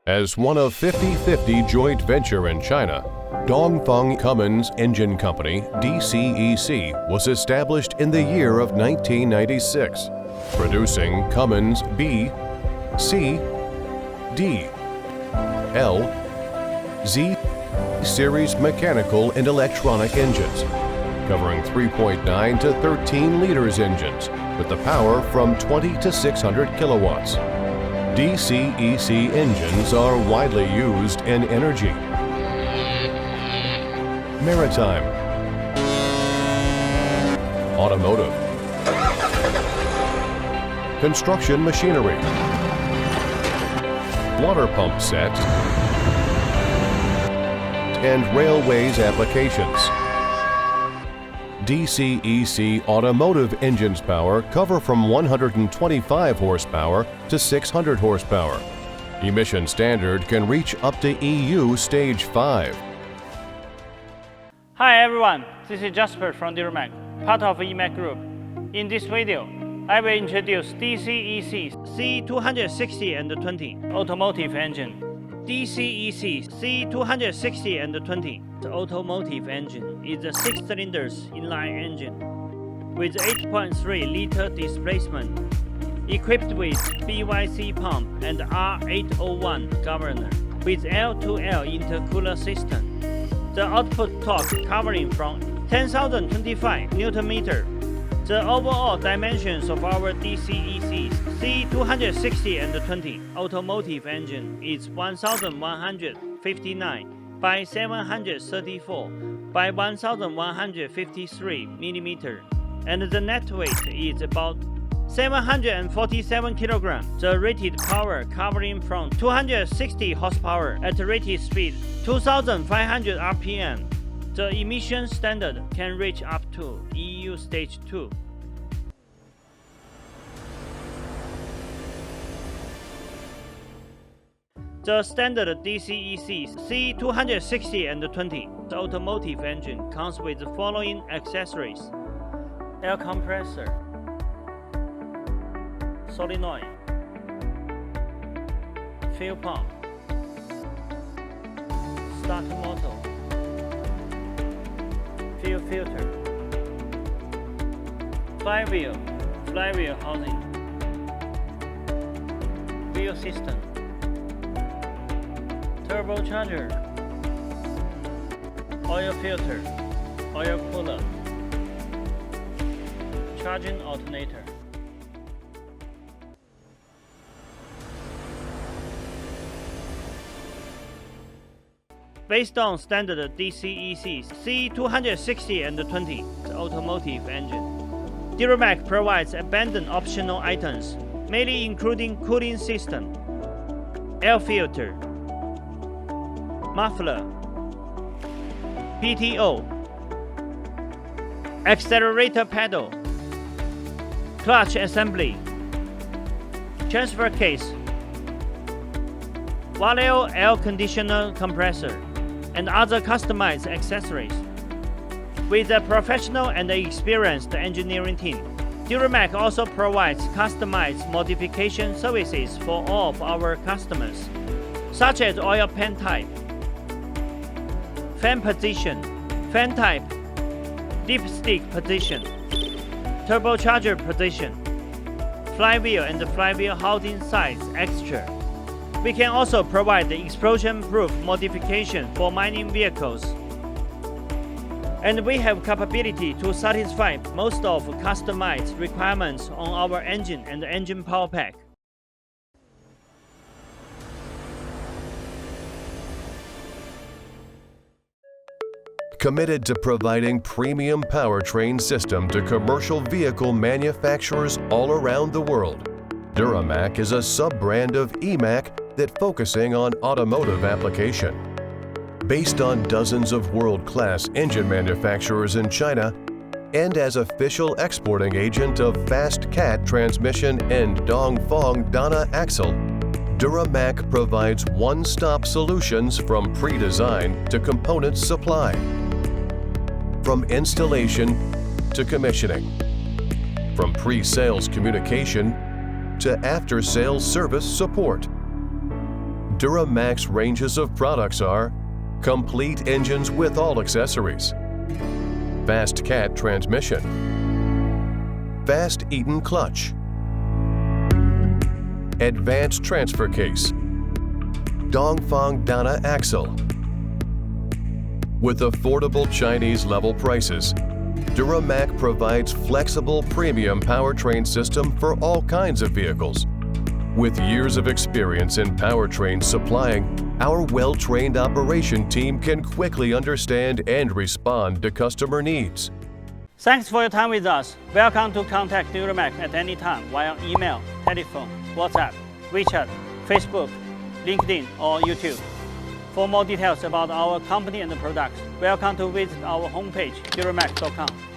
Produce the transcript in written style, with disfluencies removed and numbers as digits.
As one of 50/50 joint venture in China, Dongfeng Cummins Engine Company, DCEC, was established in the year of 1996, producing Cummins B, C, D, L, Z series mechanical and electronic engines, covering 3.9 to 13 liters engines with the power from 20 to 600 kilowatts. DCEC engines are widely used in energy, maritime, automotive, construction machinery, water pump sets, and railways applications. DCEC Automotive engines power cover from 125 horsepower to 600 horsepower. Emission standard can reach up to EU Stage 5. Hi everyone, this is Jasper from DuraMac, part of EMAC Group. In this video, I will introduce DCEC C260-20 Automotive engine. DCEC C260-20 Automotive engine is a 6-cylinder inline engine with 8.3-liter displacement, equipped with BYC pump and R801 governor with L2L intercooler system. The output torque covering from 10,025 Nm. The overall dimensions of our DCEC C260-20 Automotive engine is 1,159 by 734 by 1,153 mm, and the net weight is about 747 kg. The rated power covering from 260 horsepower at rated speed 2,500 RPM. The emission standard can reach up to EU Stage 2. The standard DCEC C260-20 Automotive engine comes with the following accessories: air compressor, solenoid, fuel pump, starter motor, fuel filter, flywheel housing, wheel system, turbocharger, oil filter, oil cooler, charging alternator. Based on standard DCEC C260-20 Automotive engine, DuraMac provides abundant optional items, mainly including cooling system, air filter, muffler, PTO, accelerator pedal, clutch assembly, transfer case, Valeo air conditioner compressor, and other customized accessories. With a professional and experienced engineering team, DuraMac also provides customized modification services for all of our customers, such as oil pan type, fan position, fan type, dipstick position, turbocharger position, flywheel and flywheel housing size extra. We can also provide the explosion-proof modification for mining vehicles. And we have capability to satisfy most of customized requirements on our engine and engine power pack. Committed to providing premium powertrain system to commercial vehicle manufacturers all around the world, DuraMac is a sub-brand of EMAC that focusing on automotive application. Based on dozens of world-class engine manufacturers in China, and as official exporting agent of Fast Cat transmission and Dongfeng Dana axle, DuraMac provides one-stop solutions from pre-design to component supply, from installation to commissioning, from pre-sales communication to after-sales service support. DuraMac's ranges of products are complete engines with all accessories, fast cat transmission, fast Eaton clutch, advanced transfer case, Dongfeng Dana axle. With affordable Chinese level prices, DuraMac provides flexible premium powertrain system for all kinds of vehicles. With years of experience in powertrain supplying, our well-trained operation team can quickly understand and respond to customer needs. Thanks for your time with us. Welcome to contact DuraMac at any time via email, telephone, WhatsApp, WeChat, Facebook, LinkedIn, or YouTube. For more details about our company and the products, welcome to visit our homepage, duramac.com.